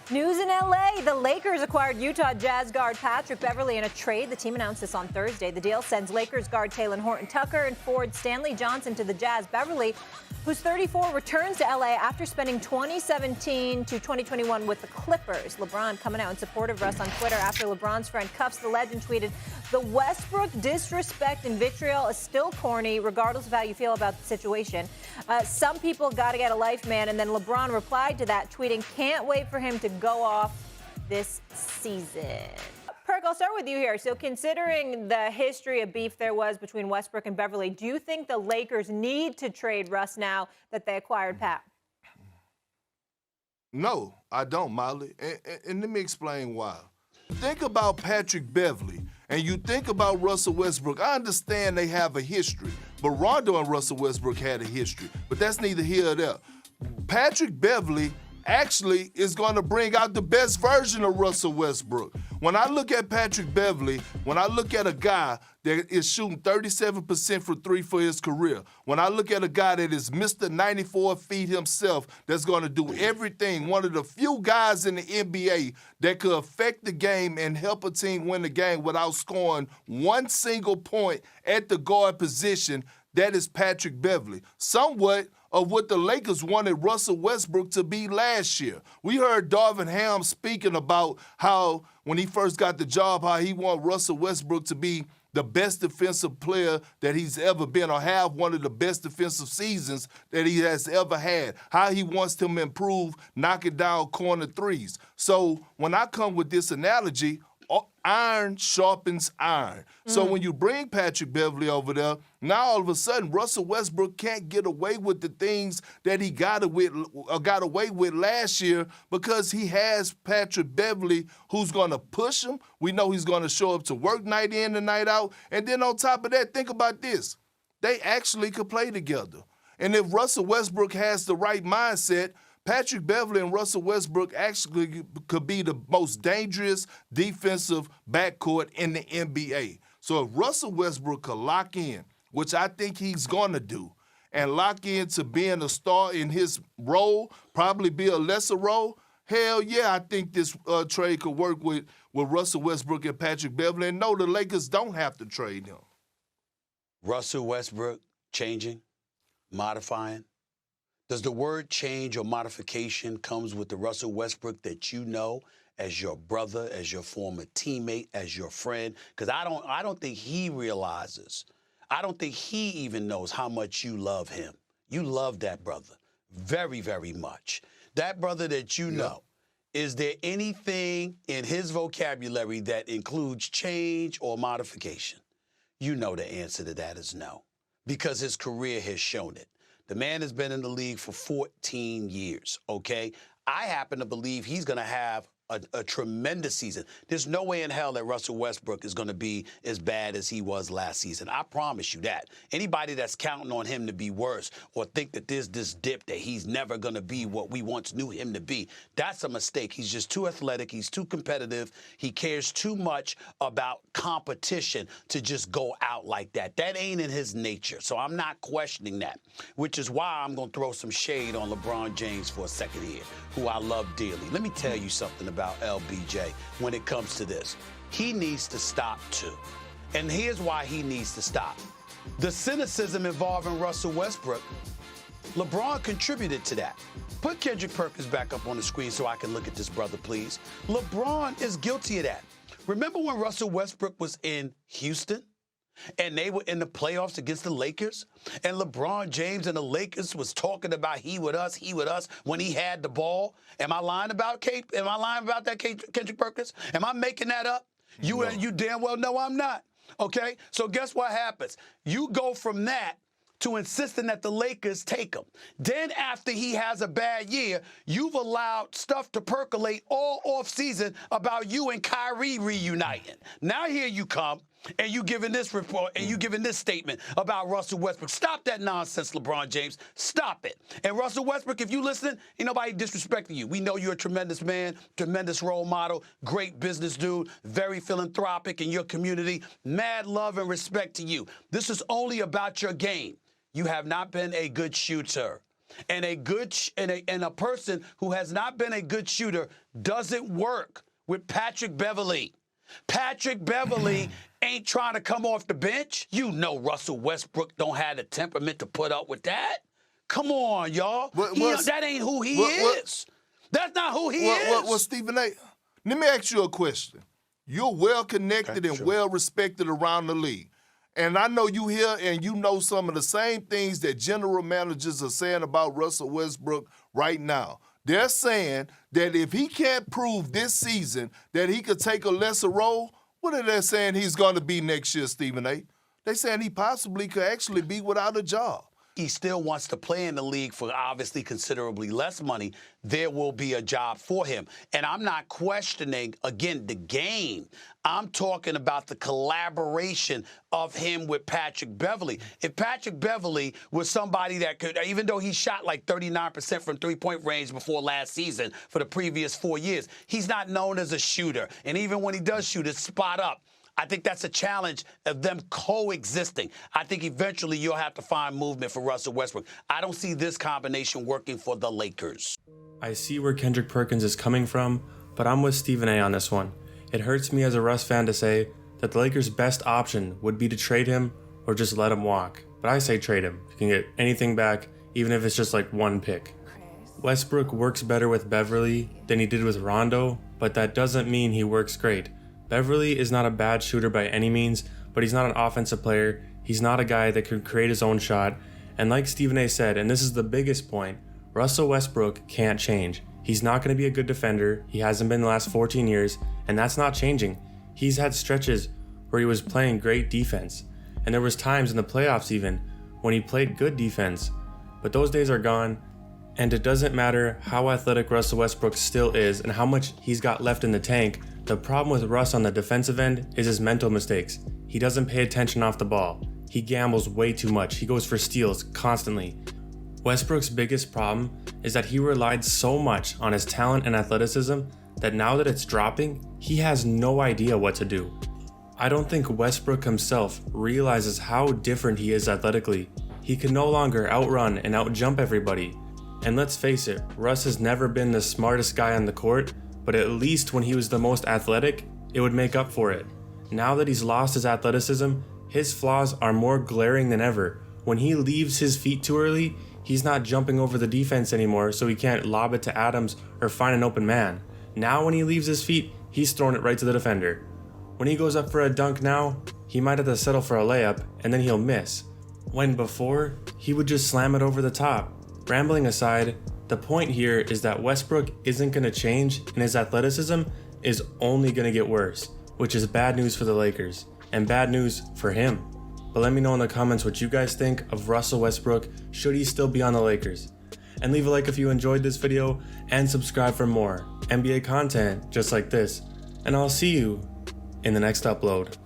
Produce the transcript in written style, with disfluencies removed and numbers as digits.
News in L.A. The Lakers acquired Utah Jazz guard Patrick Beverley in a trade. The team announced this on Thursday. The deal sends Lakers guard Talen Horton-Tucker and forward Stanley Johnson to the Jazz. Beverley, who's 34, returns to L.A. after spending 2017 to 2021 with the Clippers. LeBron coming out in support of Russ on Twitter after LeBron's friend cuffs the legend, tweeted, "The Westbrook disrespect and vitriol is still corny, regardless of how you feel about the situation. Some people got to get a life, man." And then LeBron replied to that, tweeting, "Can't wait for him to go off this season." Perk, I'll start with you here. So considering the history of beef there was between Westbrook and Beverley, do you think the Lakers need to trade Russ now that they acquired Pat? No, I don't, Molly. And let me explain why. Think about Patrick Beverley and you think about Russell Westbrook. I understand they have a history, but Rondo and Russell Westbrook had a history. But that's neither here nor there. Patrick Beverley actually is going to bring out the best version of Russell Westbrook. When I look at Patrick Beverley, when I look at a guy that is shooting 37% for three for his career, when I look at a guy that is Mr. 94 feet himself, that's going to do everything, one of the few guys in the NBA that could affect the game and help a team win the game without scoring one single point at the guard position, that is Patrick Beverley. Somewhat of what the Lakers wanted Russell Westbrook to be last year. We heard Darvin Ham speaking about how, when he first got the job, how he wanted Russell Westbrook to be the best defensive player that he's ever been, or have one of the best defensive seasons that he has ever had, how he wants him to improve knocking down corner threes. So when I come with this analogy, iron sharpens iron. So when you bring Patrick Beverley over there, now all of a sudden Russell Westbrook can't get away with the things that he got away with last year, because he has Patrick Beverley who's going to push him. We know he's going to show up to work night in and night out. And then on top of that, think about this. They actually could play together. And if Russell Westbrook has the right mindset, Patrick Beverley and Russell Westbrook actually could be the most dangerous defensive backcourt in the NBA. So if Russell Westbrook could lock in, which I think he's going to do, and lock into being a star in his role, probably be a lesser role, hell yeah, I think this trade could work with Russell Westbrook and Patrick Beverley. And no, the Lakers don't have to trade him. Russell Westbrook changing, modifying. Does the word change or modification comes with the Russell Westbrook that you know as your brother, as your former teammate, as your friend? Because I don't think he realizes. I don't think he even knows how much you love him. You love that brother very, very much. That brother that you know, is there anything in his vocabulary that includes change or modification? You know the answer to that is no, because his career has shown it. The man has been in the league for 14 years, okay? I happen to believe he's going to have a tremendous season. There's no way in hell that Russell Westbrook is going to be as bad as he was last season. I promise you that. Anybody that's counting on him to be worse or think that there's this dip that he's never going to be what we once knew him to be, that's a mistake. He's just too athletic. He's too competitive. He cares too much about competition to just go out like that. That ain't in his nature. So I'm not questioning that, which is why I'm going to throw some shade on LeBron James for a second here, who I love dearly. Let me tell you something about LBJ when it comes to this. He needs to stop too. And here's why he needs to stop. The cynicism involving Russell Westbrook, LeBron contributed to that. Put Kendrick Perkins back up on the screen so I can look at this brother, please. LeBron is guilty of that. Remember when Russell Westbrook was in Houston? And they were in the playoffs against the Lakers, and LeBron James and the Lakers was talking about he with us when he had the ball. Am I lying about that, Kendrick Perkins? Am I making that up? You damn well know I'm not. Okay? So guess what happens? You go from that to insisting that the Lakers take him. Then after he has a bad year, you've allowed stuff to percolate all offseason about you and Kyrie reuniting. Now here you come, and you giving this report, and you giving this statement about Russell Westbrook. Stop that nonsense, LeBron James. Stop it. And Russell Westbrook, if you listening, ain't nobody disrespecting you. We know you're a tremendous man, tremendous role model, great business dude, very philanthropic in your community. Mad love and respect to you. This is only about your game. You have not been a good shooter. And a person who has not been a good shooter doesn't work with Patrick Beverley. Patrick Beverley ain't trying to come off the bench. You know Russell Westbrook don't have the temperament to put up with that. Come on, y'all. That ain't who he is. That's not who he is. Well, Stephen A., let me ask you a question. You're well-connected and well-respected around the league. And I know you here and you know some of the same things that general managers are saying about Russell Westbrook right now. They're saying that if he can't prove this season that he could take a lesser role, what are they saying he's going to be next year, Stephen A.? They're saying he possibly could actually be without a job. He still wants to play in the league for obviously considerably less money. There will be a job for him. And I'm not questioning, again, the game. I'm talking about the collaboration of him with Patrick Beverley. If Patrick Beverley was somebody that could, even though he shot like 39% from three-point range before last season for the previous 4 years, he's not known as a shooter. And even when he does shoot, it's spot up. I think that's a challenge of them coexisting. I think eventually you'll have to find movement for Russell Westbrook. I don't see this combination working for the Lakers. I see where Kendrick Perkins is coming from, but I'm with Stephen A on this one. It hurts me as a Russ fan to say that the Lakers' best option would be to trade him or just let him walk. But I say trade him. You can get anything back, even if it's just like one pick. Westbrook works better with Beverley than he did with Rondo, but that doesn't mean he works great. Beverley is not a bad shooter by any means, but he's not an offensive player. He's not a guy that could create his own shot. And like Stephen A said, and this is the biggest point, Russell Westbrook can't change. He's not going to be a good defender. He hasn't been the last 14 years, and that's not changing. He's had stretches where he was playing great defense. And there was times in the playoffs even when he played good defense. But those days are gone. And it doesn't matter how athletic Russell Westbrook still is and how much he's got left in the tank. The problem with Russ on the defensive end is his mental mistakes. He doesn't pay attention off the ball. He gambles way too much. He goes for steals constantly. Westbrook's biggest problem is that he relied so much on his talent and athleticism that now that it's dropping, he has no idea what to do. I don't think Westbrook himself realizes how different he is athletically. He can no longer outrun and outjump everybody. And let's face it, Russ has never been the smartest guy on the court, but at least when he was the most athletic, it would make up for it. Now that he's lost his athleticism, his flaws are more glaring than ever. When he leaves his feet too early, he's not jumping over the defense anymore so he can't lob it to Adams or find an open man. Now when he leaves his feet, he's throwing it right to the defender. When he goes up for a dunk now, he might have to settle for a layup and then he'll miss. When before, he would just slam it over the top. Rambling aside, the point here is that Westbrook isn't going to change and his athleticism is only going to get worse, which is bad news for the Lakers and bad news for him. But let me know in the comments what you guys think of Russell Westbrook. Should he still be on the Lakers? And leave a like if you enjoyed this video and subscribe for more NBA content just like this. And I'll see you in the next upload.